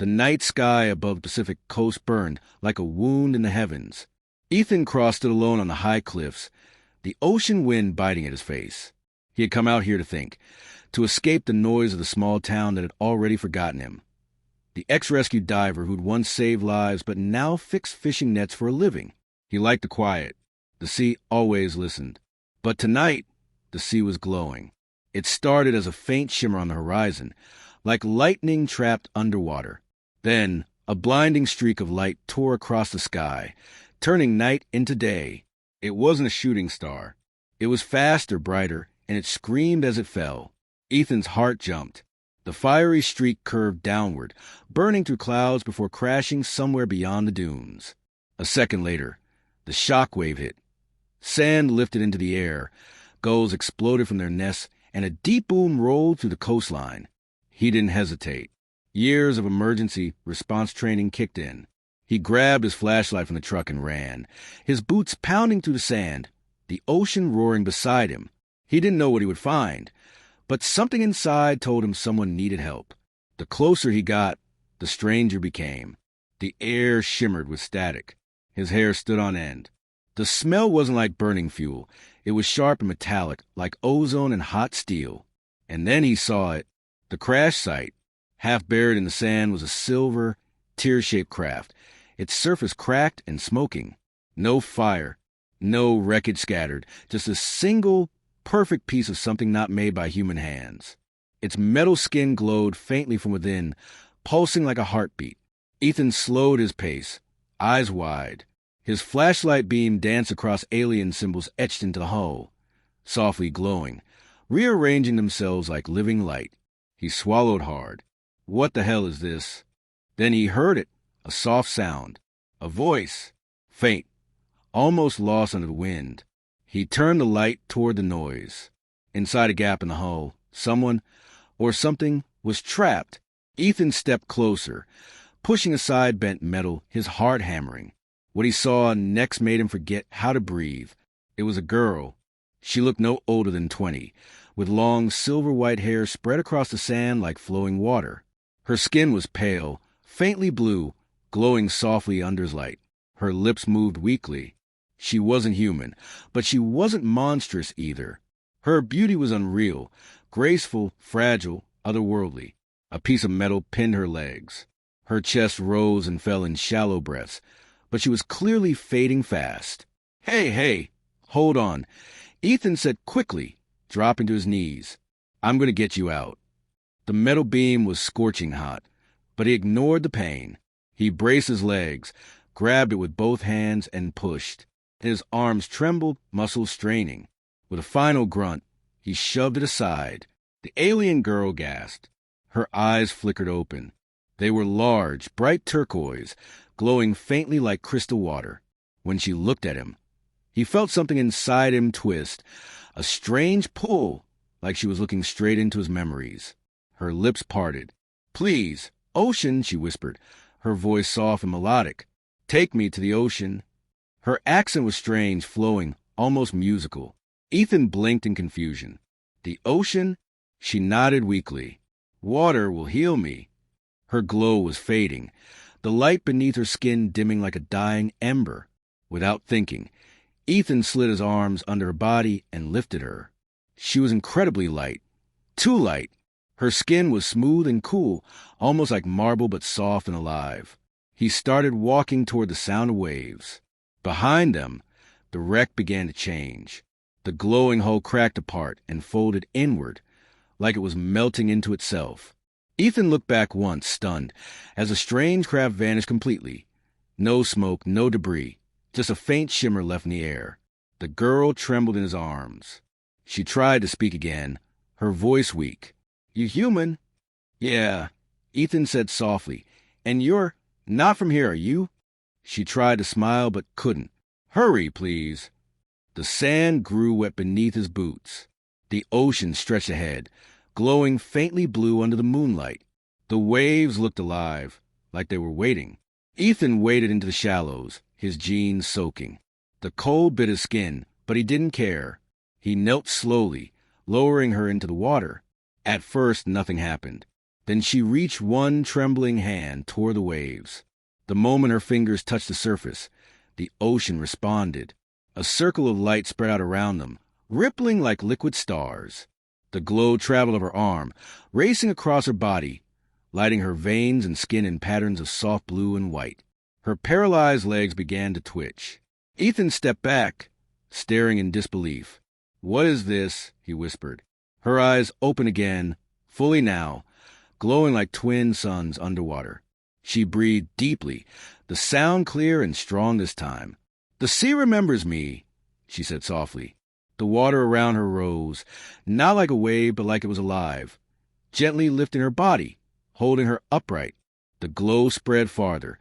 The night sky above the Pacific coast burned like a wound in the heavens. Ethan crossed it alone on the high cliffs, the ocean wind biting at his face. He had come out here to think, to escape the noise of the small town that had already forgotten him. The ex-rescue diver who'd once saved lives but now fixed fishing nets for a living. He liked the quiet. The sea always listened. But tonight, the sea was glowing. It started as a faint shimmer on the horizon, like lightning trapped underwater. Then, a blinding streak of light tore across the sky, turning night into day. It wasn't a shooting star. It was faster, brighter, and it screamed as it fell. Ethan's heart jumped. The fiery streak curved downward, burning through clouds before crashing somewhere beyond the dunes. A second later, the shock wave hit. Sand lifted into the air, gulls exploded from their nests, and a deep boom rolled through the coastline. He didn't hesitate. Years of emergency response training kicked in. He grabbed his flashlight from the truck and ran, his boots pounding through the sand, the ocean roaring beside him. He didn't know what he would find, but something inside told him someone needed help. The closer he got, the stranger became. The air shimmered with static. His hair stood on end. The smell wasn't like burning fuel. It was sharp and metallic, like ozone and hot steel. And then he saw it. The crash site, half buried in the sand, was a silver, tear-shaped craft, its surface cracked and smoking. No fire, no wreckage scattered, just a single, perfect piece of something not made by human hands. Its metal skin glowed faintly from within, pulsing like a heartbeat. Ethan slowed his pace, eyes wide. His flashlight beam danced across alien symbols etched into the hull, softly glowing, rearranging themselves like living light. He swallowed hard. What the hell is this? Then he heard it, a soft sound, a voice, faint, almost lost under the wind. He turned the light toward the noise. Inside a gap in the hull, someone, or something, was trapped. Ethan stepped closer, pushing aside bent metal, his heart hammering. What he saw next made him forget how to breathe. It was a girl. She looked no older than 20, with long silver-white hair spread across the sand like flowing water. Her skin was pale, faintly blue, glowing softly under his light. Her lips moved weakly. She wasn't human, but she wasn't monstrous either. Her beauty was unreal, graceful, fragile, otherworldly. A piece of metal pinned her legs. Her chest rose and fell in shallow breaths, but she was clearly fading fast. Hey, hold on, Ethan said quickly, dropping to his knees. I'm going to get you out. The metal beam was scorching hot, but he ignored the pain. He braced his legs, grabbed it with both hands, and pushed. His arms trembled, muscles straining. With a final grunt, he shoved it aside. The alien girl gasped. Her eyes flickered open. They were large, bright turquoise, glowing faintly like crystal water. When she looked at him, he felt something inside him twist, a strange pull, like she was looking straight into his memories. Her lips parted. Please, ocean, she whispered, her voice soft and melodic. Take me to the ocean. Her accent was strange, flowing, almost musical. Ethan blinked in confusion. The ocean? She nodded weakly. Water will heal me. Her glow was fading, the light beneath her skin dimming like a dying ember. Without thinking, Ethan slid his arms under her body and lifted her. She was incredibly light. Too light. Her skin was smooth and cool, almost like marble but soft and alive. He started walking toward the sound of waves. Behind them, the wreck began to change. The glowing hull cracked apart and folded inward, like it was melting into itself. Ethan looked back once, stunned, as the strange craft vanished completely. No smoke, no debris, just a faint shimmer left in the air. The girl trembled in his arms. She tried to speak again, her voice weak. You human? Yeah, Ethan said softly. And you're not from here, are you? She tried to smile but couldn't. Hurry, please. The sand grew wet beneath his boots. The ocean stretched ahead, glowing faintly blue under the moonlight. The waves looked alive, like they were waiting. Ethan waded into the shallows, his jeans soaking. The cold bit his skin, but he didn't care. He knelt slowly, lowering her into the water. At first, nothing happened. Then she reached one trembling hand toward the waves. The moment her fingers touched the surface, the ocean responded. A circle of light spread out around them, rippling like liquid stars. The glow traveled up her arm, racing across her body, lighting her veins and skin in patterns of soft blue and white. Her paralyzed legs began to twitch. Ethan stepped back, staring in disbelief. "What is this?" he whispered. Her eyes open again, fully now, glowing like twin suns underwater. She breathed deeply, the sound clear and strong this time. "The sea remembers me," she said softly. The water around her rose, not like a wave, but like it was alive, gently lifting her body, holding her upright. The glow spread farther,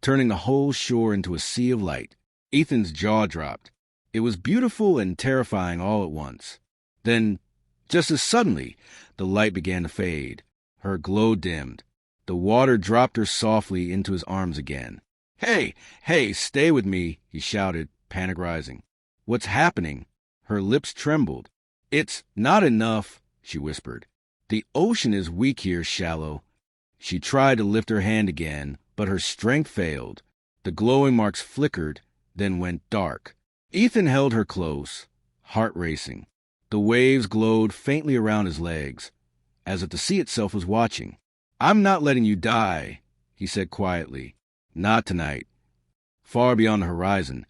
turning the whole shore into a sea of light. Ethan's jaw dropped. It was beautiful and terrifying all at once. Then, just as suddenly, the light began to fade. Her glow dimmed. The water dropped her softly into his arms again. Hey, stay with me," he shouted, panic rising. "What's happening?" Her lips trembled. "It's not enough," she whispered. "The ocean is weak here, shallow." She tried to lift her hand again, but her strength failed. The glowing marks flickered, then went dark. Ethan held her close, heart racing. The waves glowed faintly around his legs, as if the sea itself was watching. "I'm not letting you die," he said quietly. "Not tonight." Far beyond the horizon,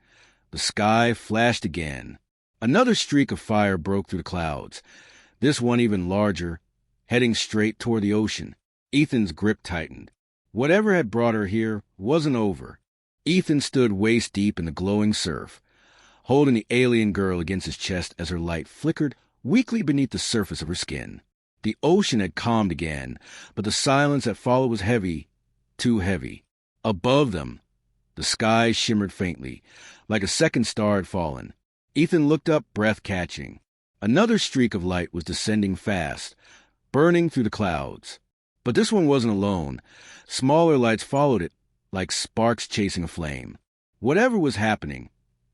the sky flashed again. Another streak of fire broke through the clouds, this one even larger, heading straight toward the ocean. Ethan's grip tightened. Whatever had brought her here wasn't over. Ethan stood waist-deep in the glowing surf, holding the alien girl against his chest as her light flickered weakly beneath the surface of her skin. The ocean had calmed again, but the silence that followed was heavy, too heavy. Above them, the sky shimmered faintly, like a second star had fallen. Ethan looked up, breath-catching. Another streak of light was descending fast, burning through the clouds. But this one wasn't alone. Smaller lights followed it, like sparks chasing a flame. Whatever was happening,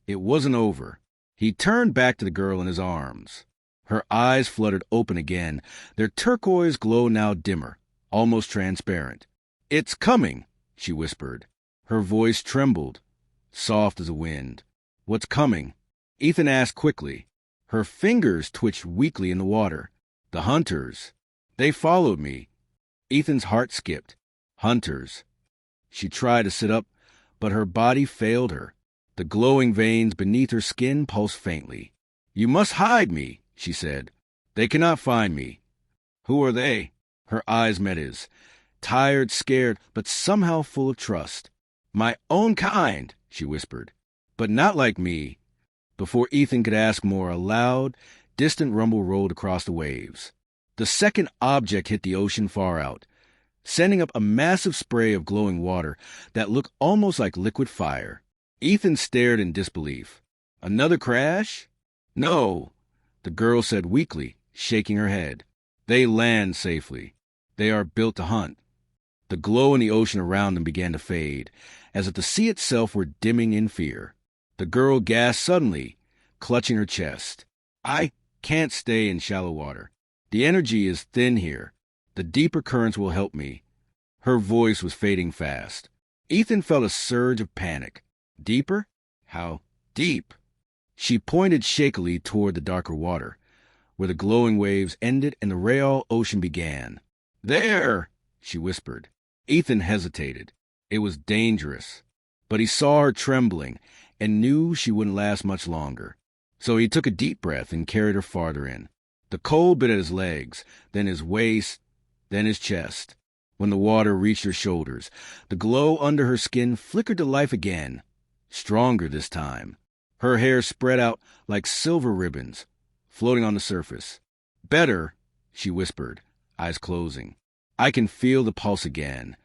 it wasn't over. He turned back to the girl in his arms. Her eyes fluttered open again, their turquoise glow now dimmer, almost transparent. "It's coming," she whispered. Her voice trembled, soft as a wind. "What's coming?" Ethan asked quickly. Her fingers twitched weakly in the water. "The hunters. They followed me." Ethan's heart skipped. Hunters. She tried to sit up, but her body failed her. The glowing veins beneath her skin pulsed faintly. "You must hide me," she said. "They cannot find me." "Who are they?" Her eyes met his, tired, scared, but somehow full of trust. "My own kind," she whispered. "But not like me." Before Ethan could ask more, a loud, distant rumble rolled across the waves. The second object hit the ocean far out, sending up a massive spray of glowing water that looked almost like liquid fire. Ethan stared in disbelief. "Another crash?" "No," the girl said weakly, shaking her head. "They land safely. They are built to hunt." The glow in the ocean around them began to fade, as if the sea itself were dimming in fear. The girl gasped suddenly, clutching her chest. "I can't stay in shallow water. The energy is thin here. The deeper currents will help me." Her voice was fading fast. Ethan felt a surge of panic. Deeper? How deep? She pointed shakily toward the darker water, where the glowing waves ended and the real ocean began. "There!" she whispered. Ethan hesitated. It was dangerous. But he saw her trembling and knew she wouldn't last much longer. So he took a deep breath and carried her farther in. The cold bit at his legs, then his waist, then his chest. When the water reached her shoulders, the glow under her skin flickered to life again, stronger this time. Her hair spread out like silver ribbons, floating on the surface. "Better," she whispered, eyes closing. "I can feel the pulse again."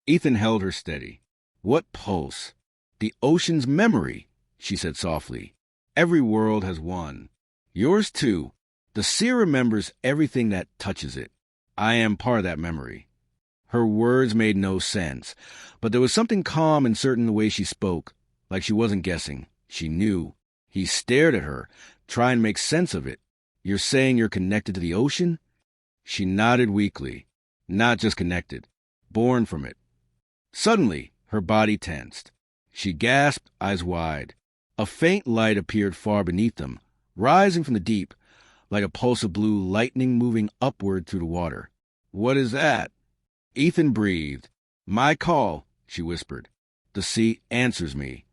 Ethan held her steady. "What pulse?" "The ocean's memory," she said softly. "Every world has one. Yours too. The sea remembers everything that touches it. I am part of that memory." Her words made no sense, but there was something calm and certain in the way she spoke, like she wasn't guessing. She knew. He stared at her, trying to make sense of it. "You're saying you're connected to the ocean?" She nodded weakly. not just connected, born from it. Suddenly, her body tensed. She gasped, eyes wide. A faint light appeared far beneath them, rising from the deep, like a pulse of blue lightning moving upward through the water. "What is that?" Ethan breathed. "My call," she whispered. "The sea answers me."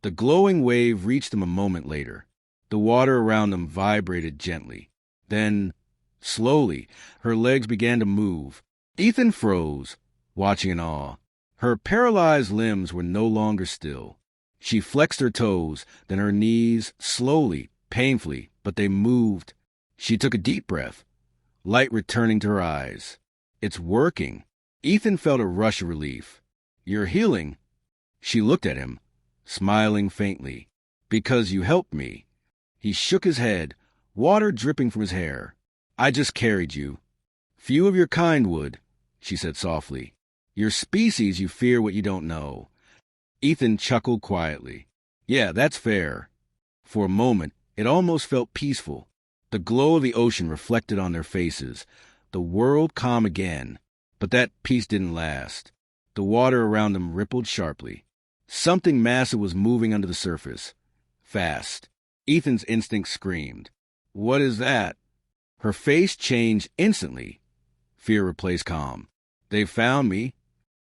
The glowing wave reached them a moment later. The water around them vibrated gently. Then, slowly, her legs began to move. Ethan froze, watching in awe. Her paralyzed limbs were no longer still. She flexed her toes, then her knees, slowly, painfully, but they moved. She took a deep breath, light returning to her eyes. "It's working." Ethan felt a rush of relief. "You're healing." She looked at him, smiling faintly. "Because you helped me." He shook his head, water dripping from his hair. "I just carried you." "Few of your kind would," she said softly. "Your species, you fear what you don't know." Ethan chuckled quietly. "Yeah, that's fair." For a moment, it almost felt peaceful. The glow of the ocean reflected on their faces. The world calm again. But that peace didn't last. The water around them rippled sharply. Something massive was moving under the surface. Fast. Ethan's instinct screamed. "What is that?" Her face changed instantly. Fear replaced calm. "They found me."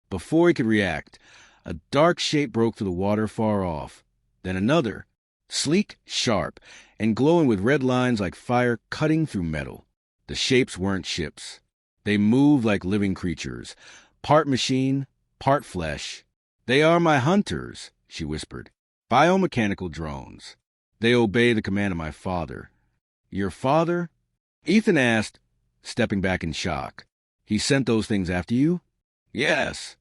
Before he could react, a dark shape broke through the water far off. Then another, sleek, sharp, and glowing with red lines like fire cutting through metal. The shapes weren't ships. They moved like living creatures, part machine, part flesh. "They are my hunters," she whispered. "Biomechanical drones. They obey the command of my father." "Your father?" Ethan asked, stepping back in shock. "He sent those things after you?" "Yes."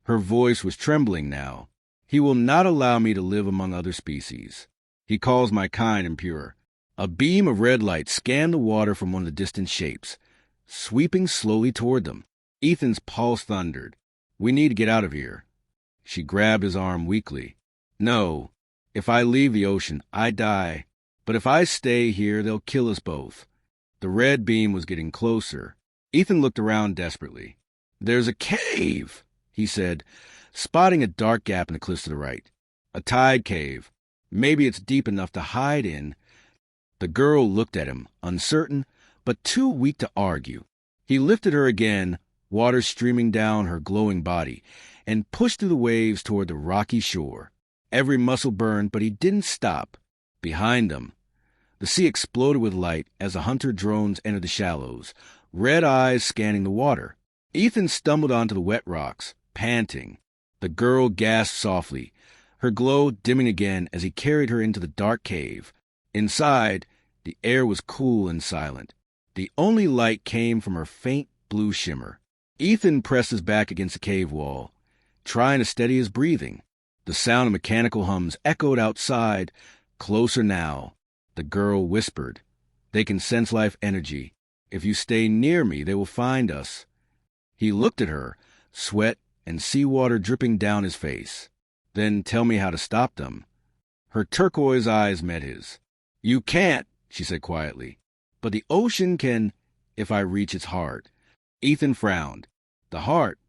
Her voice was trembling now. "He will not allow me to live among other species. He calls my kind impure." A beam of red light scanned the water from one of the distant shapes, sweeping slowly toward them. Ethan's pulse thundered. "We need to get out of here." She grabbed his arm weakly. "No. If I leave the ocean, I die. But if I stay here, they'll kill us both." The red beam was getting closer. Ethan looked around desperately. "There's a cave," he said, spotting a dark gap in the cliffs to the right. "A tide cave. Maybe it's deep enough to hide in." The girl looked at him, uncertain, but too weak to argue. He lifted her again, water streaming down her glowing body, and pushed through the waves toward the rocky shore. Every muscle burned, but he didn't stop. Behind them, the sea exploded with light as the hunter drones entered the shallows, red eyes scanning the water. Ethan stumbled onto the wet rocks, panting. The girl gasped softly, her glow dimming again as he carried her into the dark cave. Inside, the air was cool and silent. The only light came from her faint blue shimmer. Ethan pressed his back against the cave wall, trying to steady his breathing. The sound of mechanical hums echoed outside, closer now. The girl whispered, "They can sense life energy. If you stay near me, they will find us." He looked at her, sweat and seawater dripping down his face. "Then tell me how to stop them." Her turquoise eyes met his. "You can't," she said quietly. "But the ocean can, if I reach its heart." Ethan frowned. "The heart?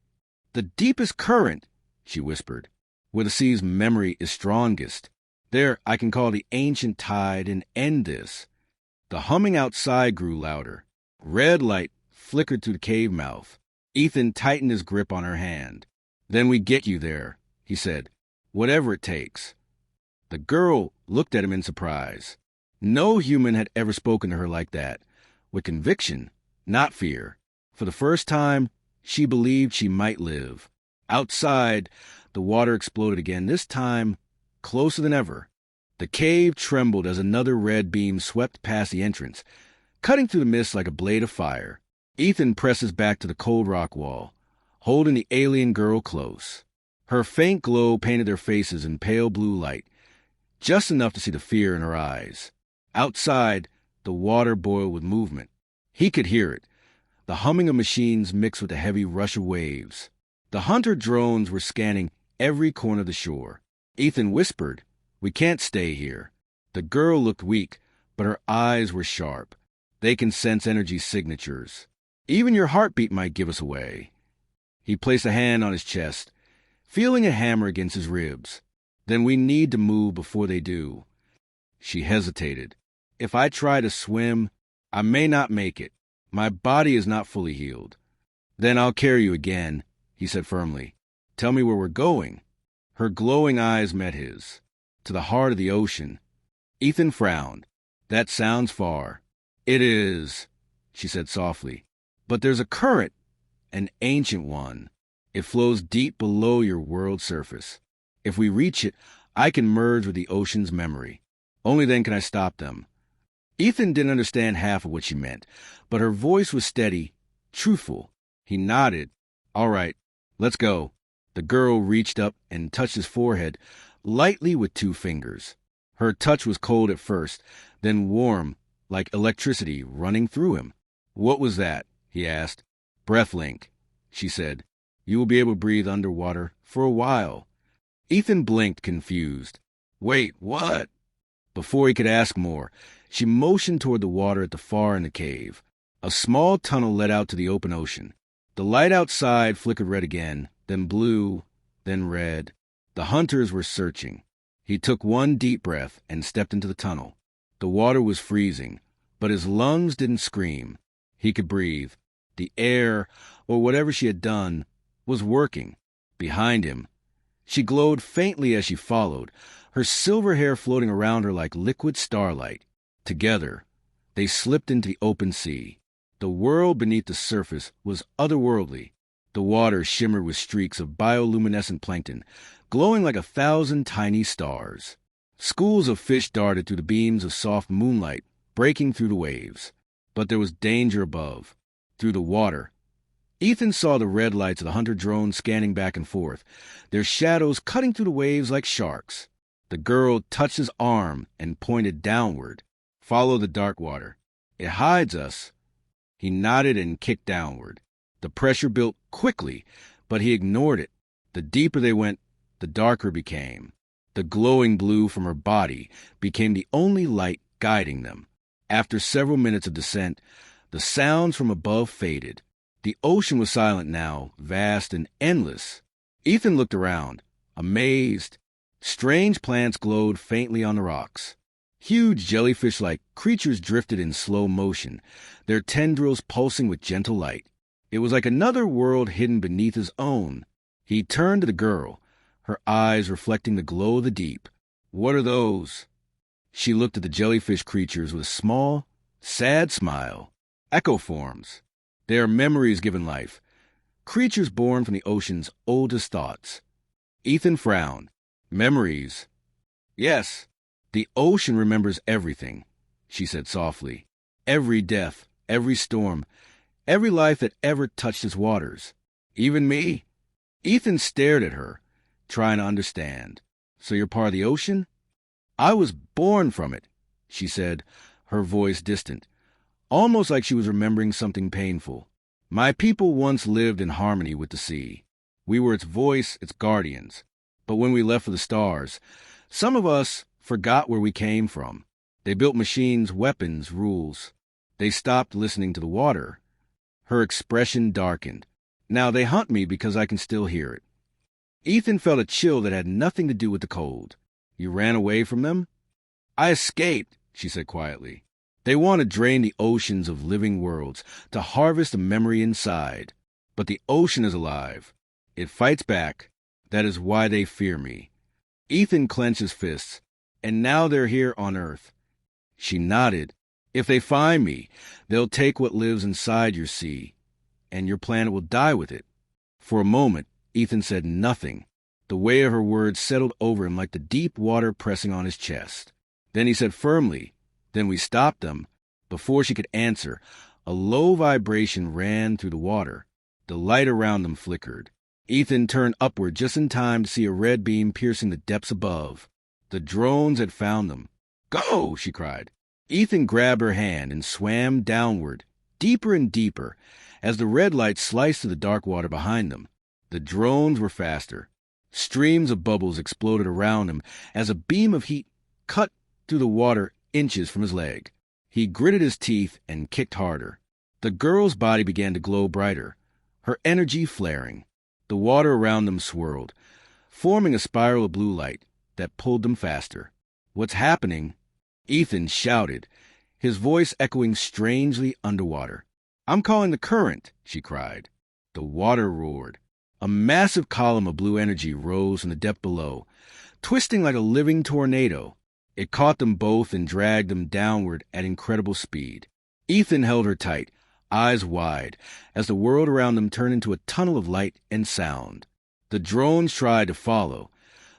The deepest current," she whispered, "where the sea's memory is strongest. There I can call the ancient tide and end this." The humming outside grew louder. Red light flickered through the cave mouth. Ethan tightened his grip on her hand. "Then we get you there," he said, "whatever it takes." The girl looked at him in surprise. No human had ever spoken to her like that, with conviction, not fear. For the first time, she believed she might live. Outside, the water exploded again, this time closer than ever. The cave trembled as another red beam swept past the entrance, cutting through the mist like a blade of fire. Ethan pressed his back to the cold rock wall, holding the alien girl close. Her faint glow painted their faces in pale blue light, just enough to see the fear in her eyes. Outside, the water boiled with movement. He could hear it, the humming of machines mixed with the heavy rush of waves. The hunter drones were scanning every corner of the shore. Ethan whispered, "We can't stay here." The girl looked weak, but her eyes were sharp. "They can sense energy signatures." Even your heartbeat might give us away. He placed a hand on his chest, feeling a hammer against his ribs. Then we need to move before they do. She hesitated. If I try to swim, I may not make it. My body is not fully healed. Then I'll carry you again, he said firmly. Tell me where we're going. Her glowing eyes met his. To the heart of the ocean. Ethan frowned. That sounds far. It is, she said softly. But there's a current, an ancient one. It flows deep below your world's surface. If we reach it, I can merge with the ocean's memory. Only then can I stop them. Ethan didn't understand half of what she meant, but her voice was steady, truthful. He nodded. All right, let's go. The girl reached up and touched his forehead, lightly with 2 fingers. Her touch was cold at first, then warm, like electricity running through him. What was that? He asked. Breathlink, she said. You will be able to breathe underwater for a while. Ethan blinked, confused. Wait, what? Before he could ask more, she motioned toward the water at the far end of the cave. A small tunnel led out to the open ocean. The light outside flickered red again, then blue, then red. The hunters were searching. He took one deep breath and stepped into the tunnel. The water was freezing, but his lungs didn't scream. He could breathe. The air, or whatever she had done, was working. Behind him, she glowed faintly as she followed, her silver hair floating around her like liquid starlight. Together, they slipped into the open sea. The world beneath the surface was otherworldly. The water shimmered with streaks of bioluminescent plankton, glowing like 1,000 tiny stars. Schools of fish darted through the beams of soft moonlight, breaking through the waves. But there was danger above, through the water. Ethan saw the red lights of the hunter drones scanning back and forth, their shadows cutting through the waves like sharks. The girl touched his arm and pointed downward. Follow the dark water. It hides us. He nodded and kicked downward. The pressure built quickly, but he ignored it. The deeper they went, the darker it became. The glowing blue from her body became the only light guiding them. After several minutes of descent, the sounds from above faded. The ocean was silent now, vast and endless. Ethan looked around, amazed. Strange plants glowed faintly on the rocks. Huge jellyfish-like creatures drifted in slow motion, their tendrils pulsing with gentle light. It was like another world hidden beneath his own. He turned to the girl, her eyes reflecting the glow of the deep. What are those? She looked at the jellyfish creatures with a small, sad smile. Echo forms. They are memories given life, creatures born from the ocean's oldest thoughts. Ethan frowned. Memories? Yes, the ocean remembers everything, she said softly. Every death, every storm, every life that ever touched its waters. Even me. Ethan stared at her, trying to understand. So you're part of the ocean? I was born from it, she said, her voice distant, almost like she was remembering something painful. My people once lived in harmony with the sea. We were its voice, its guardians. But when we left for the stars, some of us forgot where we came from. They built machines, weapons, rules. They stopped listening to the water. Her expression darkened. Now they hunt me because I can still hear it. Ethan felt a chill that had nothing to do with the cold. You ran away from them? I escaped, she said quietly. They want to drain the oceans of living worlds, to harvest the memory inside. But the ocean is alive. It fights back. That is why they fear me. Ethan clenched his fists. And now they're here on Earth. She nodded. If they find me, they'll take what lives inside your sea, and your planet will die with it. For a moment, Ethan said nothing. The weight of her words settled over him like the deep water pressing on his chest. Then he said firmly, Then we stopped them. Before she could answer, a low vibration ran through the water. The light around them flickered. Ethan turned upward just in time to see a red beam piercing the depths above. The drones had found them. Go, she cried. Ethan grabbed her hand and swam downward, deeper and deeper, as the red light sliced through the dark water behind them. The drones were faster. Streams of bubbles exploded around him as a beam of heat cut through the water inches from his leg. He gritted his teeth and kicked harder. The girl's body began to glow brighter, her energy flaring. The water around them swirled, forming a spiral of blue light that pulled them faster. "What's happening?" Ethan shouted, his voice echoing strangely underwater. "I'm calling the current," she cried. The water roared. A massive column of blue energy rose from the depth below, twisting like a living tornado. It caught them both and dragged them downward at incredible speed. Ethan held her tight, eyes wide, as the world around them turned into a tunnel of light and sound. The drones tried to follow,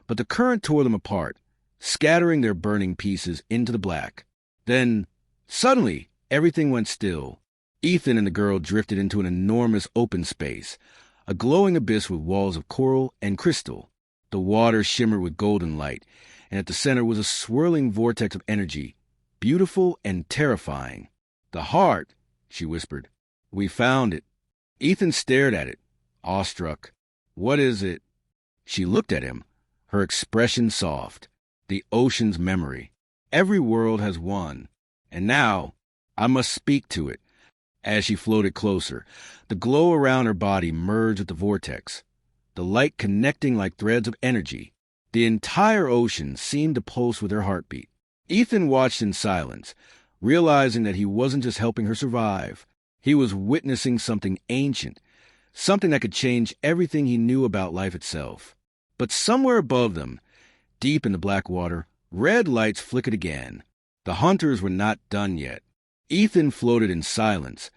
but the current tore them apart, scattering their burning pieces into the black. Then, suddenly, everything went still. Ethan and the girl drifted into an enormous open space, a glowing abyss with walls of coral and crystal. The water shimmered with golden light, and at the center was a swirling vortex of energy, beautiful and terrifying. "The heart," she whispered. "We found it." Ethan stared at it, awestruck. "What is it?" She looked at him, her expression soft. "The ocean's memory. Every world has one. And now, I must speak to it." As she floated closer, the glow around her body merged with the vortex, the light connecting like threads of energy. The entire ocean seemed to pulse with her heartbeat. Ethan watched in silence, realizing that he wasn't just helping her survive. He was witnessing something ancient, something that could change everything he knew about life itself. But somewhere above them, deep in the black water, red lights flickered again. The hunters were not done yet. Ethan floated in silence,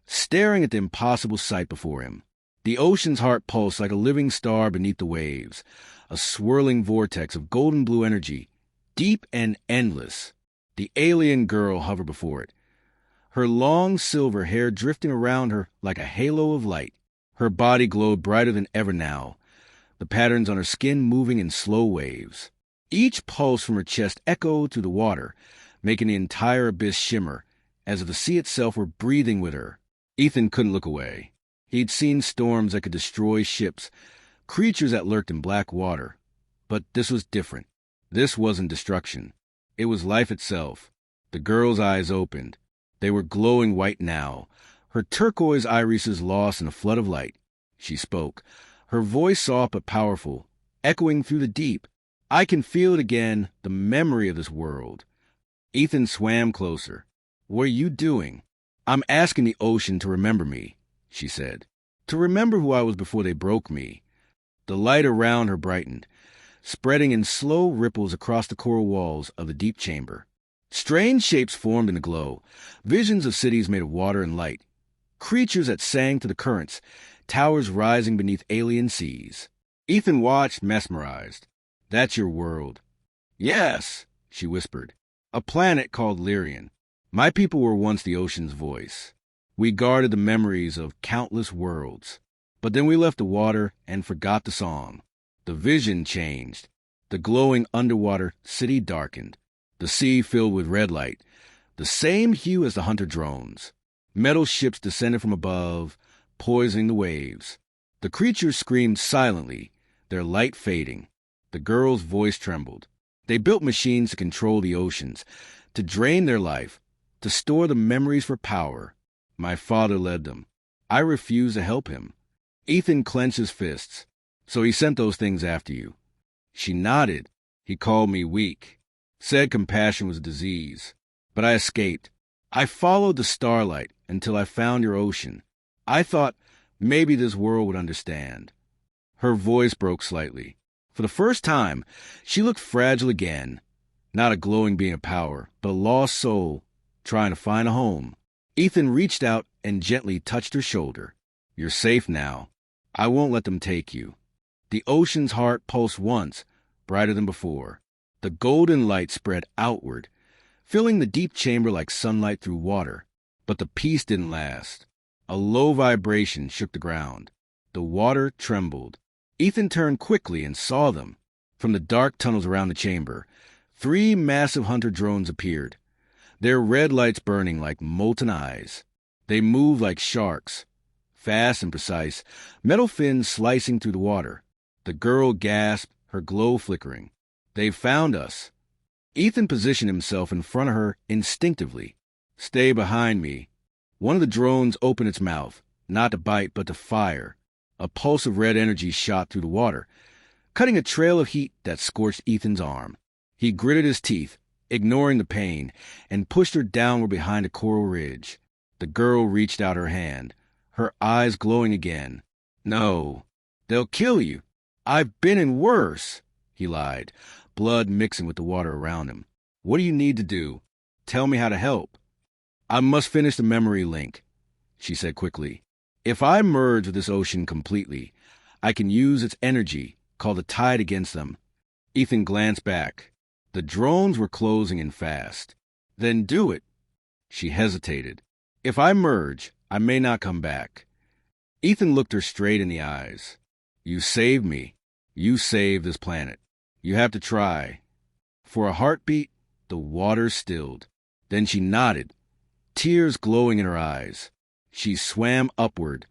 staring at the impossible sight before him. The ocean's heart pulsed like a living star beneath the waves, a swirling vortex of golden blue energy, deep and endless. The alien girl hovered before it, her long silver hair drifting around her like a halo of light. Her body glowed brighter than ever now, the patterns on her skin moving in slow waves. Each pulse from her chest echoed through the water, making the entire abyss shimmer, as if the sea itself were breathing with her. Ethan couldn't look away. He'd seen storms that could destroy ships, creatures that lurked in black water. But this was different. This wasn't destruction. It was life itself. The girl's eyes opened. They were glowing white now, her turquoise irises lost in a flood of light. She spoke, her voice soft but powerful, echoing through the deep. "I can feel it again, the memory of this world." Ethan swam closer. "What are you doing?" "I'm asking the ocean to remember me," she said. "To remember who I was before they broke me." The light around her brightened, spreading in slow ripples across the coral walls of the deep chamber. Strange shapes formed in the glow, visions of cities made of water and light, creatures that sang to the currents, towers rising beneath alien seas. Ethan watched, mesmerized. "That's your world." "Yes," she whispered. "A planet called Lyrian. My people were once the ocean's voice. We guarded the memories of countless worlds. But then we left the water and forgot the song. The vision changed. The glowing underwater city darkened. The sea filled with red light, the same hue as the hunter drones. Metal ships descended from above, poisoning the waves. The creatures screamed silently, their light fading. The girl's voice trembled. They built machines to control the oceans, to drain their life, to store the memories for power. My father led them. I refused to help him." Ethan clenched his fists. "So he sent those things after you." She nodded. "He called me weak. Said compassion was a disease. But I escaped. I followed the starlight until I found your ocean. I thought maybe this world would understand." Her voice broke slightly. For the first time, she looked fragile again. Not a glowing being of power, but a lost soul trying to find a home. Ethan reached out and gently touched her shoulder. "You're safe now. I won't let them take you." The ocean's heart pulsed once, brighter than before. The golden light spread outward, filling the deep chamber like sunlight through water. But the peace didn't last. A low vibration shook the ground. The water trembled. Ethan turned quickly and saw them. From the dark tunnels around the chamber, 3 massive hunter drones appeared, their red lights burning like molten eyes. They moved like sharks, fast and precise, metal fins slicing through the water. The girl gasped, her glow flickering. "They've found us." Ethan positioned himself in front of her instinctively. "Stay behind me." One of the drones opened its mouth, not to bite but to fire. A pulse of red energy shot through the water, cutting a trail of heat that scorched Ethan's arm. He gritted his teeth, ignoring the pain, and pushed her downward behind a coral ridge. The girl reached out her hand, her eyes glowing again. "No, they'll kill you. I've been in worse," he lied, blood mixing with the water around him. "What do you need to do? Tell me how to help." "I must finish the memory link," she said quickly. "If I merge with this ocean completely, I can use its energy, call the tide against them." Ethan glanced back. The drones were closing in fast. "Then do it." She hesitated. "If I merge, I may not come back." Ethan looked her straight in the eyes. "You saved me. You saved this planet. You have to try." For a heartbeat, the water stilled. Then she nodded, tears glowing in her eyes. She swam upward,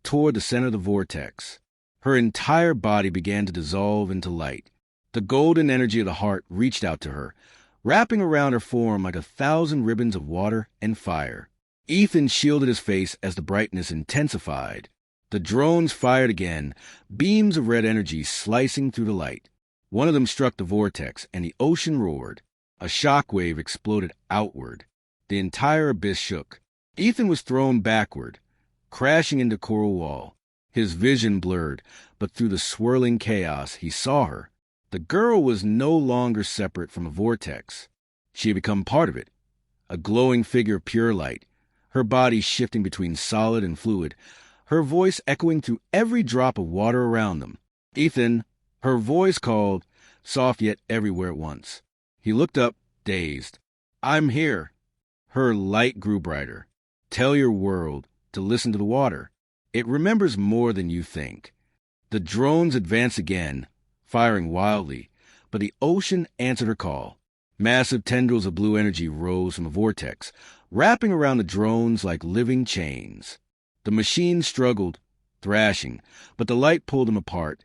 toward the center of the vortex. Her entire body began to dissolve into light. The golden energy of the heart reached out to her, wrapping around her form like 1,000 ribbons of water and fire. Ethan shielded his face as the brightness intensified. The drones fired again, beams of red energy slicing through the light. One of them struck the vortex, and the ocean roared. A shock wave exploded outward. The entire abyss shook. Ethan was thrown backward, crashing into coral wall. His vision blurred, but through the swirling chaos, he saw her. The girl was no longer separate from a vortex. She had become part of it, a glowing figure of pure light, her body shifting between solid and fluid, her voice echoing through every drop of water around them. "Ethan," her voice called, soft yet everywhere at once. He looked up, dazed. "I'm here." Her light grew brighter. "Tell your world to listen to the water. It remembers more than you think." The drones advanced again, firing wildly, but the ocean answered her call. Massive tendrils of blue energy rose from the vortex, wrapping around the drones like living chains. The machines struggled, thrashing, but the light pulled them apart,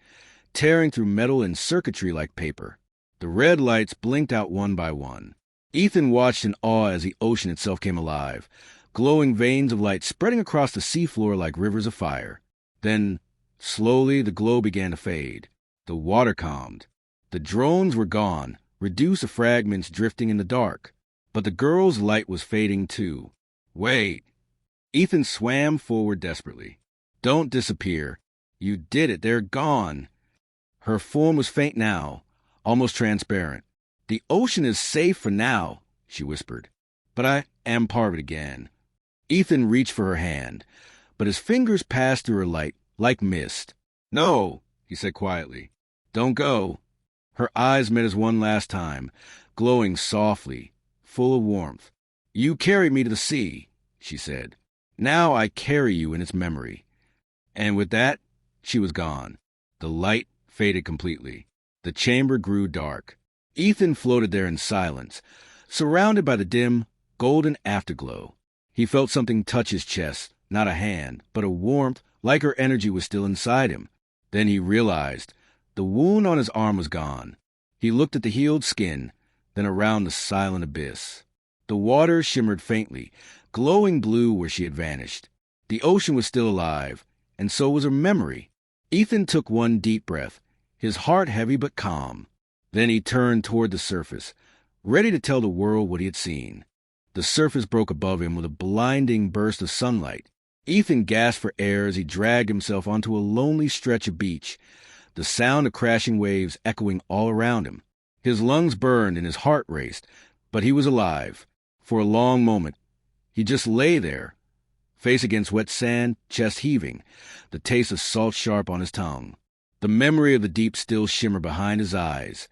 tearing through metal and circuitry like paper. The red lights blinked out one by one. Ethan watched in awe as the ocean itself came alive, glowing veins of light spreading across the seafloor like rivers of fire. Then, slowly, the glow began to fade. The water calmed. The drones were gone, reduced to fragments drifting in the dark. But the girl's light was fading too. "Wait." Ethan swam forward desperately. "Don't disappear. You did it. They're gone." Her form was faint now, almost transparent. "The ocean is safe for now," she whispered. "But I am part of it again." Ethan reached for her hand, but his fingers passed through her light like mist. "No," he said quietly. "Don't go." Her eyes met his one last time, glowing softly, full of warmth. "You carried me to the sea," she said. "Now I carry you in its memory." And with that, she was gone. The light faded completely. The chamber grew dark. Ethan floated there in silence, surrounded by the dim, golden afterglow. He felt something touch his chest, not a hand, but a warmth like her energy was still inside him. Then he realized the wound on his arm was gone. He looked at the healed skin, then around the silent abyss. The water shimmered faintly, glowing blue where she had vanished. The ocean was still alive, and so was her memory. Ethan took one deep breath, his heart heavy but calm. Then he turned toward the surface, ready to tell the world what he had seen. The surface broke above him with a blinding burst of sunlight. Ethan gasped for air as he dragged himself onto a lonely stretch of beach, the sound of crashing waves echoing all around him. His lungs burned and his heart raced, but he was alive. For a long moment, he just lay there, face against wet sand, chest heaving, the taste of salt sharp on his tongue. The memory of the deep still shimmer behind his eyes,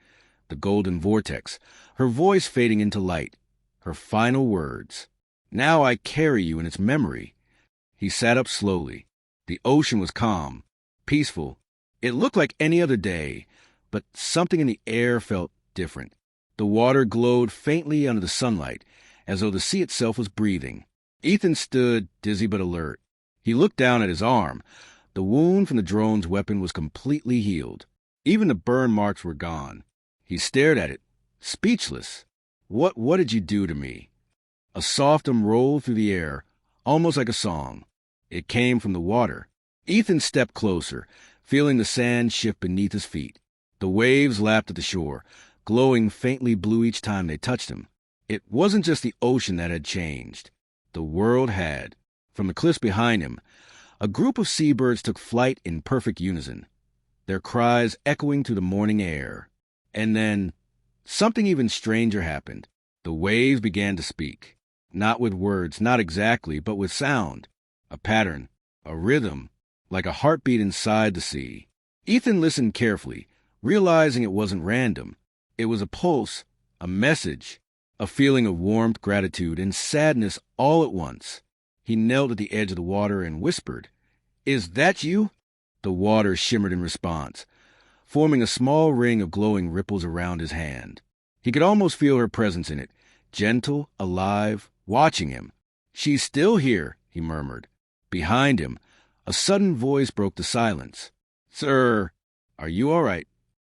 the golden vortex, her voice fading into light, her final words. "Now I carry you in its memory." He sat up slowly. The ocean was calm, peaceful. It looked like any other day, but something in the air felt different. The water glowed faintly under the sunlight, as though the sea itself was breathing. Ethan stood, dizzy but alert. He looked down at his arm. The wound from the drone's weapon was completely healed. Even the burn marks were gone. He stared at it, speechless. What did you do to me?" A soft hum rolled through the air, almost like a song. It came from the water. Ethan stepped closer, feeling the sand shift beneath his feet. The waves lapped at the shore, glowing faintly blue each time they touched him. It wasn't just the ocean that had changed. The world had. From the cliffs behind him, a group of seabirds took flight in perfect unison, their cries echoing through the morning air. And then, something even stranger happened. The waves began to speak. Not with words, not exactly, but with sound. A pattern, a rhythm, like a heartbeat inside the sea. Ethan listened carefully, realizing it wasn't random. It was a pulse, a message, a feeling of warmth, gratitude, and sadness all at once. He knelt at the edge of the water and whispered, "Is that you?" The water shimmered in response, forming a small ring of glowing ripples around his hand. He could almost feel her presence in it, gentle, alive, watching him. "She's still here," he murmured. Behind him, a sudden voice broke the silence. "Sir, are you all right?"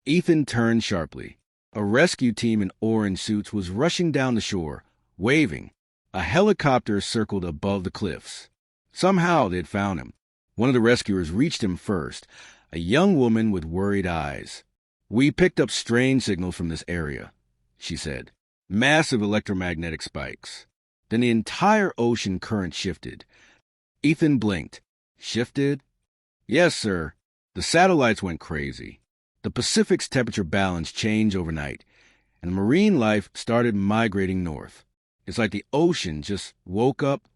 Ethan turned sharply. A rescue team in orange suits was rushing down the shore, waving. A helicopter circled above the cliffs. Somehow they had found him. One of the rescuers reached him first, a young woman with worried eyes. "We picked up strange signals from this area," she said. "Massive electromagnetic spikes." Then the entire ocean current shifted. Ethan blinked. "Shifted?" "Yes, sir. The satellites went crazy. The Pacific's temperature balance changed overnight, and marine life started migrating north. It's like the ocean just woke up."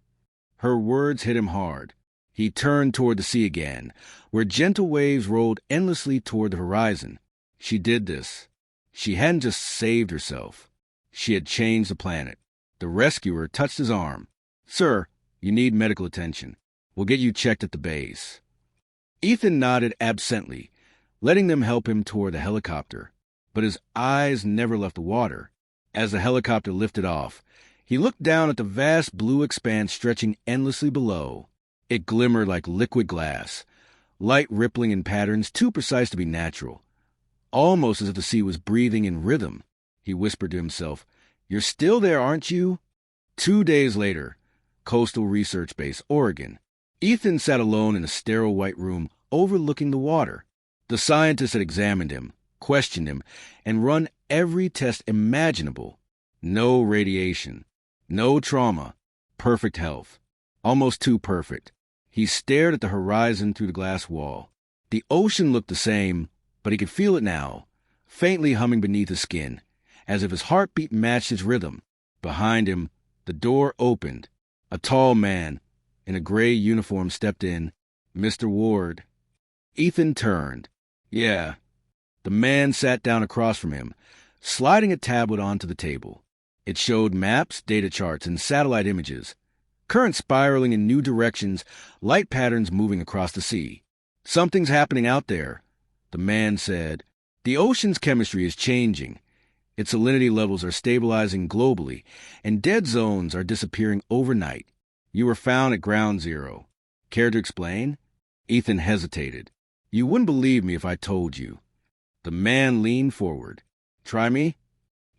Her words hit him hard. He turned toward the sea again, where gentle waves rolled endlessly toward the horizon. She did this. She hadn't just saved herself. She had changed the planet. The rescuer touched his arm. "Sir, you need medical attention. We'll get you checked at the base." Ethan nodded absently, letting them help him toward the helicopter. But his eyes never left the water. As the helicopter lifted off, he looked down at the vast blue expanse stretching endlessly below. It glimmered like liquid glass, light rippling in patterns too precise to be natural, almost as if the sea was breathing in rhythm. He whispered to himself, "You're still there, aren't you?" 2 days later, Coastal Research Base, Oregon. Ethan sat alone in a sterile white room overlooking the water. The scientists had examined him, questioned him, and run every test imaginable. No radiation, no trauma, perfect health, almost too perfect. He stared at the horizon through the glass wall. The ocean looked the same, but he could feel it now, faintly humming beneath his skin, as if his heartbeat matched his rhythm. Behind him, the door opened. A tall man in a gray uniform stepped in. "Mr. Ward." Ethan turned. "Yeah." The man sat down across from him, sliding a tablet onto the table. It showed maps, data charts, and satellite images. Currents spiraling in new directions, light patterns moving across the sea. "Something's happening out there," the man said. "The ocean's chemistry is changing. Its salinity levels are stabilizing globally, and dead zones are disappearing overnight. You were found at ground zero. Care to explain?" Ethan hesitated. "You wouldn't believe me if I told you." The man leaned forward. "Try me?"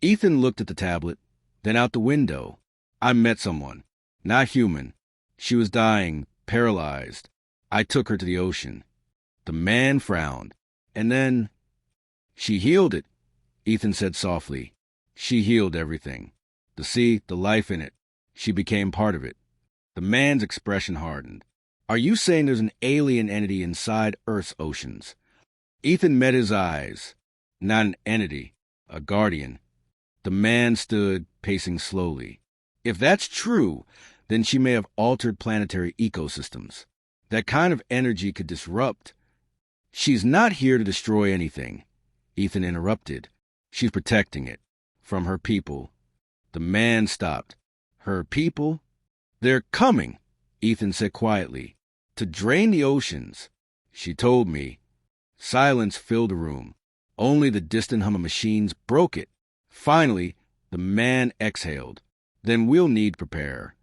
Ethan looked at the tablet, then out the window. "I met someone. Not human. She was dying, paralyzed. I took her to the ocean." The man frowned. "And then—" "She healed it," Ethan said softly. "She healed everything. The sea, the life in it. She became part of it." The man's expression hardened. "Are you saying there's an alien entity inside Earth's oceans?" Ethan met his eyes. "Not an entity, a guardian." The man stood, pacing slowly. "If that's true, then she may have altered planetary ecosystems. That kind of energy could disrupt—" "She's not here to destroy anything," Ethan interrupted. "She's protecting it. From her people." The man stopped. "Her people?" "They're coming," Ethan said quietly, "to drain the oceans." "She told me." Silence filled the room. Only the distant hum of machines broke it. Finally, the man exhaled. "Then we'll need prepare."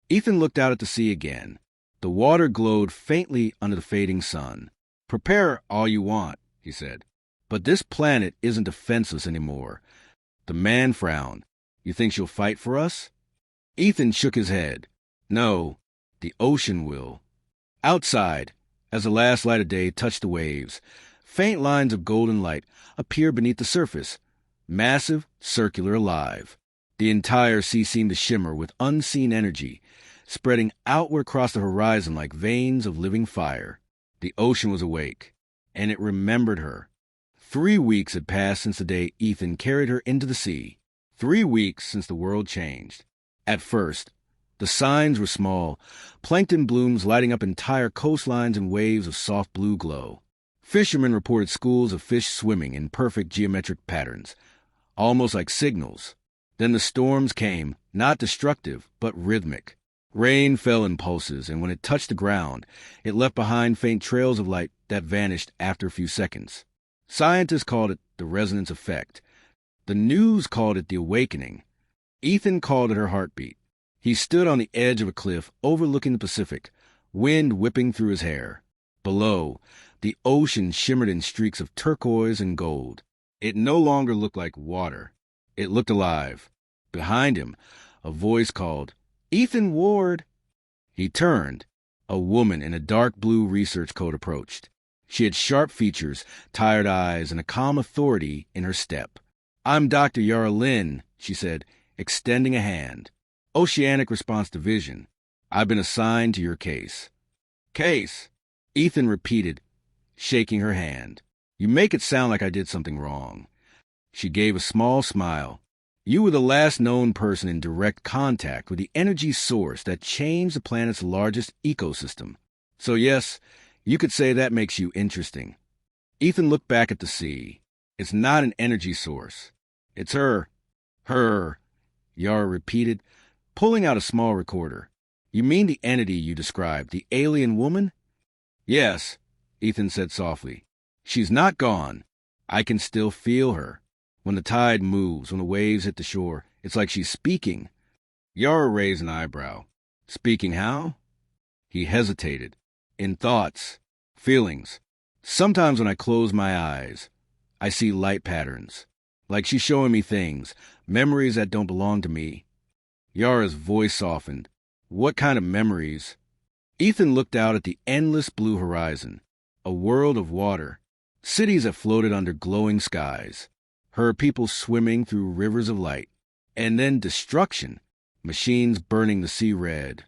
Ethan looked out at the sea again. The water glowed faintly under the fading sun. "Prepare all you want," he said. "But this planet isn't defenseless anymore." The man frowned. "You think she'll fight for us?" Ethan shook his head. "No. The ocean will. Outside, as the last light of day touched the waves, faint lines of golden light appeared beneath the surface, massive, circular, alive. The entire sea seemed to shimmer with unseen energy, spreading outward across the horizon like veins of living fire. The ocean was awake, and it remembered her. 3 weeks had passed since the day Ethan carried her into the sea. 3 weeks since the world changed. At first, the signs were small, plankton blooms lighting up entire coastlines in waves of soft blue glow. Fishermen reported schools of fish swimming in perfect geometric patterns, almost like signals. Then the storms came, not destructive, but rhythmic. Rain fell in pulses, and when it touched the ground, it left behind faint trails of light that vanished after a few seconds. Scientists called it the resonance effect. The news called it the awakening. Ethan called it her heartbeat. He stood on the edge of a cliff overlooking the Pacific, wind whipping through his hair. Below, the ocean shimmered in streaks of turquoise and gold. It no longer looked like water. It looked alive. Behind him, a voice called, "Ethan Ward!" He turned. A woman in a dark blue research coat approached. She had sharp features, tired eyes, and a calm authority in her step. "I'm Dr. Yara Lynn," she said, extending a hand. "Oceanic Response Division. I've been assigned to your case." "Case?" Ethan repeated, shaking her hand. "You make it sound like I did something wrong." She gave a small smile. "You were the last known person in direct contact with the energy source that changed the planet's largest ecosystem. So yes, you could say that makes you interesting." Ethan looked back at the sea. "It's not an energy source. It's her." "Her," Yara repeated, pulling out a small recorder. "You mean the entity you described, the alien woman?" "Yes," Ethan said softly. "She's not gone. I can still feel her. When the tide moves, when the waves hit the shore, it's like she's speaking." Yara raised an eyebrow. "Speaking how?" He hesitated. "In thoughts, feelings. Sometimes when I close my eyes, I see light patterns. Like she's showing me things, memories that don't belong to me." Yara's voice softened. "What kind of memories?" Ethan looked out at the endless blue horizon. A world of water. Cities that floated under glowing skies. Her people swimming through rivers of light. And then destruction. Machines burning the sea red.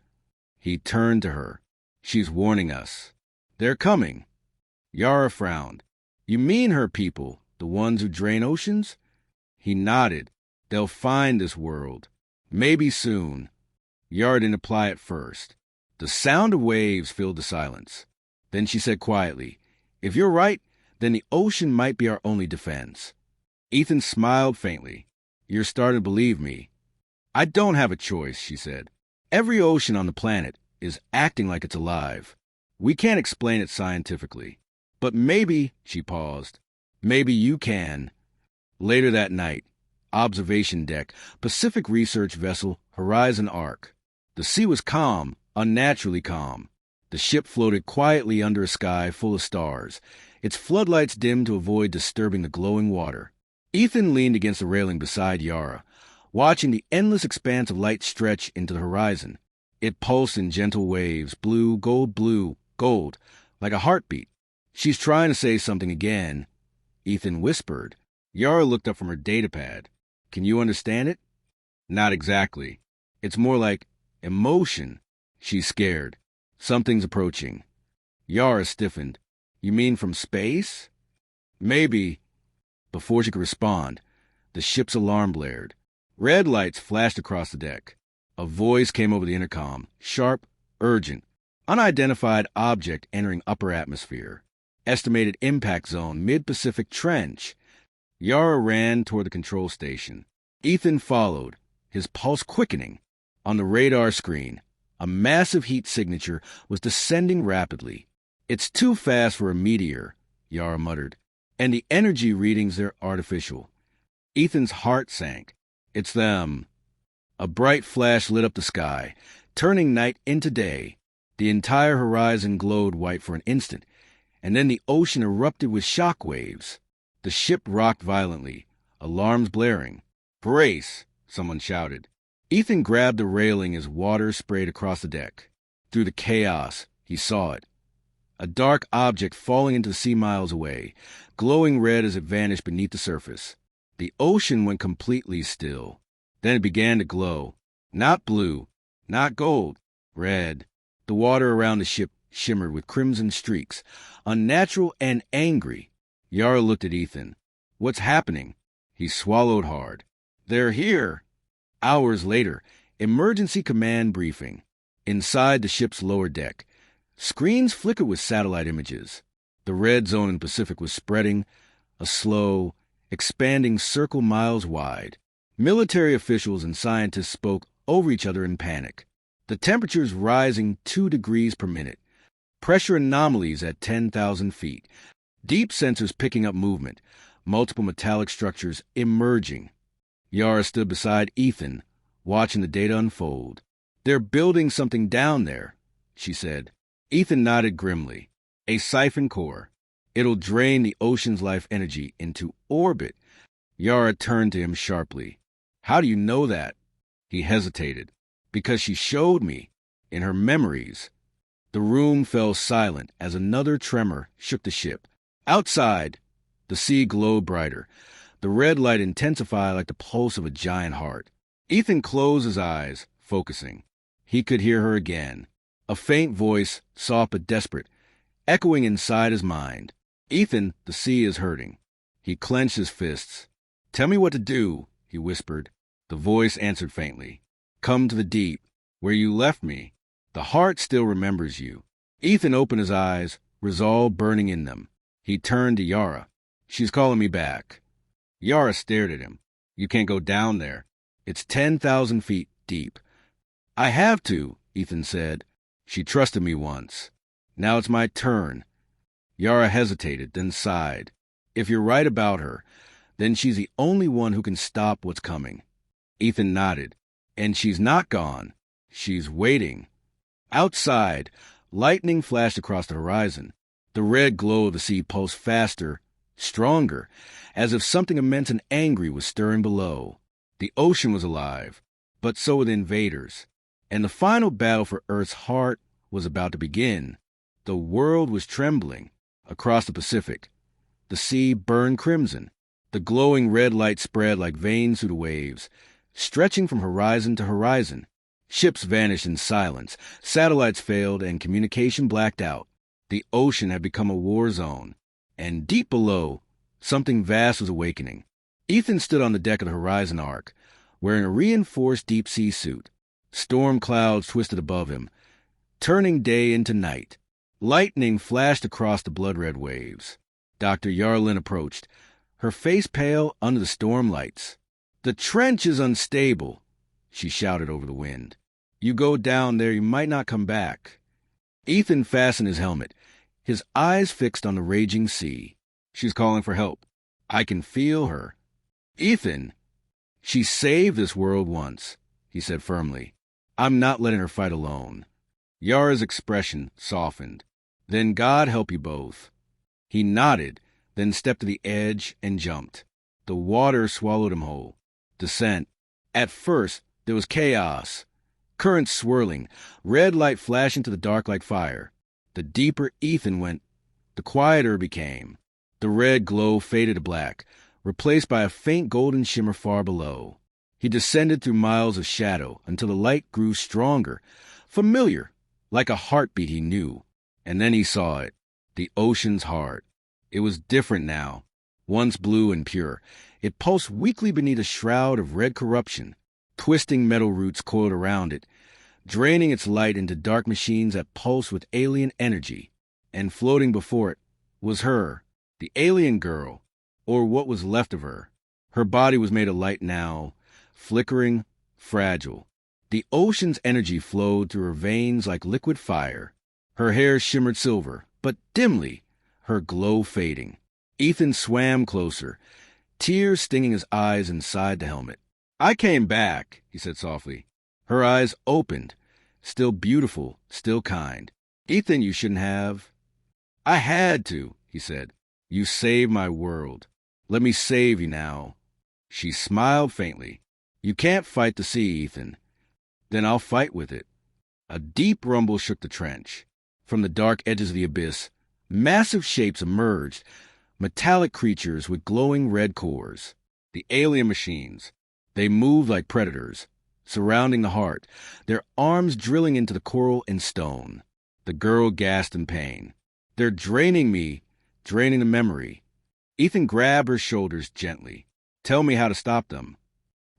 He turned to her. "She's warning us. They're coming." Yara frowned. "You mean her people, the ones who drain oceans?" He nodded. "They'll find this world. Maybe soon." Yara didn't apply at first. The sound of waves filled the silence. Then she said quietly, "If you're right, then the ocean might be our only defense." Ethan smiled faintly. "You're starting to believe me." "I don't have a choice," she said. "Every ocean on the planet is acting like it's alive. We can't explain it scientifically. But maybe," she paused, "maybe you can." Later that night, observation deck, Pacific research vessel Horizon Arc. The sea was calm, unnaturally calm. The ship floated quietly under a sky full of stars, its floodlights dimmed to avoid disturbing the glowing water. Ethan leaned against the railing beside Yara, watching the endless expanse of light stretch into the horizon. It pulsed in gentle waves, blue, gold, like a heartbeat. "She's trying to say something again," Ethan whispered. Yara looked up from her datapad. "Can you understand it?" "Not exactly. It's more like emotion." "She's scared. Something's approaching." Yara stiffened. "You mean from space?" "Maybe." Before she could respond, the ship's alarm blared. Red lights flashed across the deck. A voice came over the intercom, sharp, urgent. "Unidentified object entering upper atmosphere. Estimated impact zone, mid-Pacific trench." Yara ran toward the control station. Ethan followed, his pulse quickening. On the radar screen, a massive heat signature was descending rapidly. "It's too fast for a meteor," Yara muttered. "And the energy readings, they're artificial." Ethan's heart sank. "It's them." A bright flash lit up the sky, turning night into day. The entire horizon glowed white for an instant, and then the ocean erupted with shock waves. The ship rocked violently, alarms blaring. "Brace!" someone shouted. Ethan grabbed the railing as water sprayed across the deck. Through the chaos, he saw it. A dark object falling into the sea miles away, glowing red as it vanished beneath the surface. The ocean went completely still. Then it began to glow. Not blue, not gold, red. The water around the ship shimmered with crimson streaks, unnatural and angry. Yara looked at Ethan. What's happening? He swallowed hard. They're here. Hours later, emergency command briefing. Inside the ship's lower deck, screens flickered with satellite images. The red zone in the Pacific was spreading, a slow, expanding circle miles wide. Military officials and scientists spoke over each other in panic. The temperature's rising 2 degrees per minute. Pressure anomalies at 10,000 feet. Deep sensors picking up movement. Multiple metallic structures emerging. Yara stood beside Ethan, watching the data unfold. They're building something down there, she said. Ethan nodded grimly. A siphon core. It'll drain the ocean's life energy into orbit. Yara turned to him sharply. How do you know that? He hesitated. Because she showed me, in her memories. The room fell silent as another tremor shook the ship. Outside, the sea glowed brighter. The red light intensified like the pulse of a giant heart. Ethan closed his eyes, focusing. He could hear her again. A faint voice, soft but desperate, echoing inside his mind. Ethan, the sea is hurting. He clenched his fists. Tell me what to do, he whispered. The voice answered faintly. Come to the deep, where you left me. The heart still remembers you. Ethan opened his eyes, resolve burning in them. He turned to Yara. She's calling me back. Yara stared at him. You can't go down there. It's 10,000 feet deep. I have to, Ethan said. She trusted me once. Now it's my turn. Yara hesitated, then sighed. If you're right about her, then she's the only one who can stop what's coming. Ethan nodded. And she's not gone. She's waiting. Outside, lightning flashed across the horizon. The red glow of the sea pulsed faster, stronger, as if something immense and angry was stirring below. The ocean was alive, but so were the invaders. And the final battle for Earth's heart was about to begin. The world was trembling. Across the Pacific, the sea burned crimson. The glowing red light spread like veins through the waves, stretching from horizon to horizon. Ships vanished in silence, satellites failed, and communication blacked out. The ocean had become a war zone, and deep below, something vast was awakening. Ethan stood on the deck of the Horizon Ark, wearing a reinforced deep-sea suit. Storm clouds twisted above him, turning day into night. Lightning flashed across the blood-red waves. Dr. Yarlin approached, her face pale under the storm lights. The trench is unstable, she shouted over the wind. You go down there, you might not come back. Ethan fastened his helmet, his eyes fixed on the raging sea. She's calling for help. I can feel her. Ethan, she saved this world once, he said firmly. I'm not letting her fight alone. Yara's expression softened. Then God help you both. He nodded, then stepped to the edge and jumped. The water swallowed him whole. Descent. At first, there was chaos. Currents swirling, red light flashing to the dark like fire. The deeper Ethan went, the quieter it became. The red glow faded to black, replaced by a faint golden shimmer far below. He descended through miles of shadow until the light grew stronger, familiar, like a heartbeat he knew. And then he saw it, the ocean's heart. It was different now, once blue and pure. It pulsed weakly beneath a shroud of red corruption. Twisting metal roots coiled around it, draining its light into dark machines that pulsed with alien energy. And floating before it was her, the alien girl, or what was left of her. Her body was made of light now, flickering, fragile. The ocean's energy flowed through her veins like liquid fire. Her hair shimmered silver, but dimly, her glow fading. Ethan swam closer, tears stinging his eyes inside the helmet. I came back, he said softly. Her eyes opened, still beautiful, still kind. Ethan, you shouldn't have. I had to, he said. You saved my world. Let me save you now. She smiled faintly. You can't fight the sea, Ethan. Then I'll fight with it. A deep rumble shook the trench. From the dark edges of the abyss, massive shapes emerged, metallic creatures with glowing red cores. The alien machines. They moved like predators, surrounding the heart, their arms drilling into the coral and stone. The girl gasped in pain. They're draining me, draining the memory. Ethan grabbed her shoulders gently. Tell me how to stop them.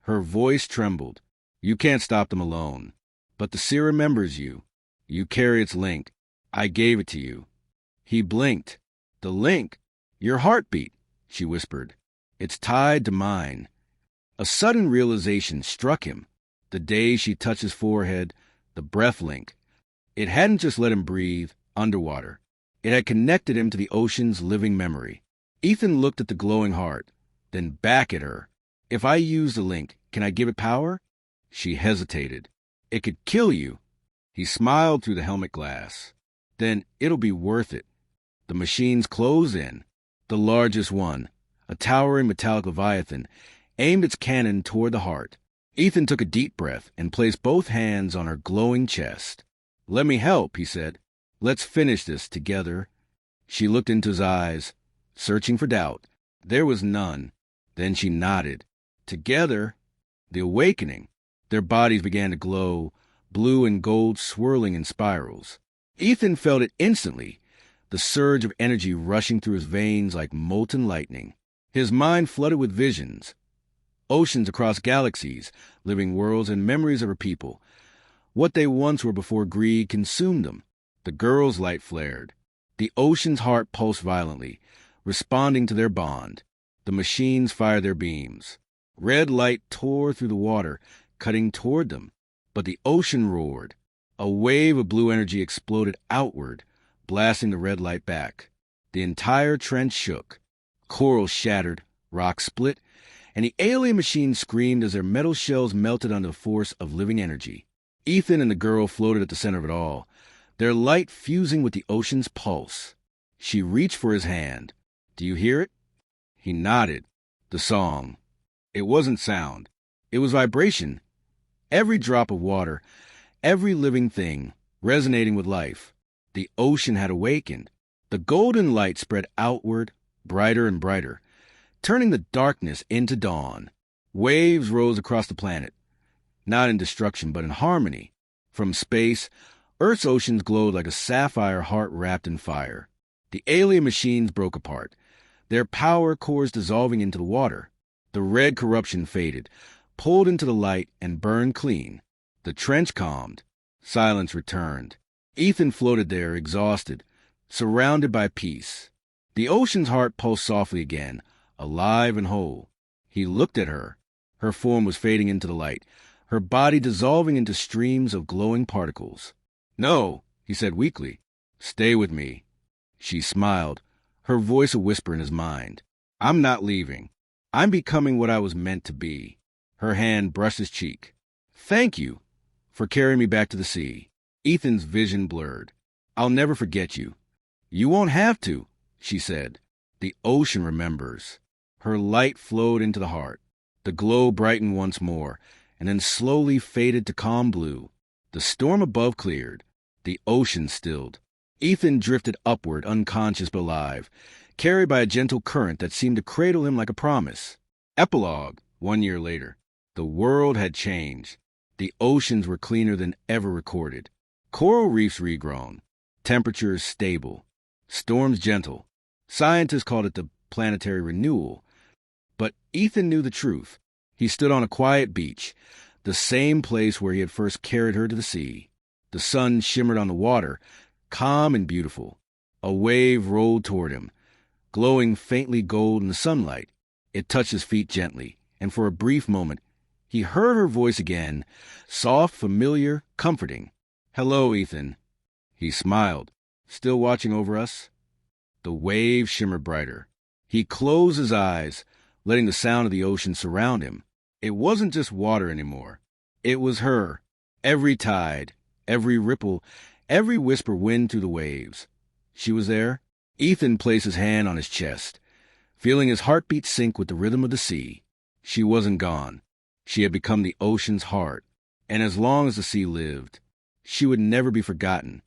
Her voice trembled. You can't stop them alone. But the sea remembers you. You carry its link. I gave it to you. He blinked. The link? Your heartbeat, she whispered. It's tied to mine. A sudden realization struck him. The day she touched his forehead, the breath link. It hadn't just let him breathe underwater. It had connected him to the ocean's living memory. Ethan looked at the glowing heart, then back at her. If I use the link, can I give it power? She hesitated. It could kill you. He smiled through the helmet glass. Then it'll be worth it. The machines closed in. The largest one, a towering metallic leviathan, aimed its cannon toward the heart. Ethan took a deep breath and placed both hands on her glowing chest. Let me help, he said. Let's finish this together. She looked into his eyes, searching for doubt. There was none. Then she nodded. Together, the awakening. Their bodies began to glow, blue and gold swirling in spirals. Ethan felt it instantly, the surge of energy rushing through his veins like molten lightning. His mind flooded with visions. Oceans across galaxies, living worlds, and memories of her people. What they once were before greed consumed them. The girl's light flared. The ocean's heart pulsed violently, responding to their bond. The machines fired their beams. Red light tore through the water, cutting toward them. But the ocean roared. A wave of blue energy exploded outward, blasting the red light back. The entire trench shook. Coral shattered, rocks split, and the alien machines screamed as their metal shells melted under the force of living energy. Ethan and the girl floated at the center of it all, their light fusing with the ocean's pulse. She reached for his hand. Do you hear it? He nodded. The song. It wasn't sound. It was vibration. Every drop of water, every living thing, resonating with life. The ocean had awakened. The golden light spread outward, brighter and brighter, turning the darkness into dawn. Waves rose across the planet, not in destruction, but in harmony. From space, Earth's oceans glowed like a sapphire heart wrapped in fire. The alien machines broke apart, their power cores dissolving into the water. The red corruption faded, pulled into the light, and burned clean. The trench calmed. Silence returned. Ethan floated there, exhausted, surrounded by peace. The ocean's heart pulsed softly again, alive and whole. He looked at her. Her form was fading into the light, her body dissolving into streams of glowing particles. No, he said weakly. Stay with me. She smiled, her voice a whisper in his mind. I'm not leaving. I'm becoming what I was meant to be. Her hand brushed his cheek. Thank you for carrying me back to the sea. Ethan's vision blurred. I'll never forget you. You won't have to, she said. The ocean remembers. Her light flowed into the heart. The glow brightened once more, and then slowly faded to calm blue. The storm above cleared. The ocean stilled. Ethan drifted upward, unconscious but alive, carried by a gentle current that seemed to cradle him like a promise. Epilogue, 1 year later. The world had changed. The oceans were cleaner than ever recorded. Coral reefs regrown. Temperatures stable. Storms gentle. Scientists called it the planetary renewal. But Ethan knew the truth. He stood on a quiet beach, the same place where he had first carried her to the sea. The sun shimmered on the water, calm and beautiful. A wave rolled toward him, glowing faintly gold in the sunlight. It touched his feet gently, and for a brief moment, he heard her voice again, soft, familiar, comforting. Hello, Ethan. He smiled. Still watching over us? The wave shimmered brighter. He closed his eyes, letting the sound of the ocean surround him. It wasn't just water anymore. It was her. Every tide, every ripple, every whisper wind through the waves. She was there. Ethan placed his hand on his chest, feeling his heartbeat sync with the rhythm of the sea. She wasn't gone. She had become the ocean's heart. And as long as the sea lived, She would never be forgotten.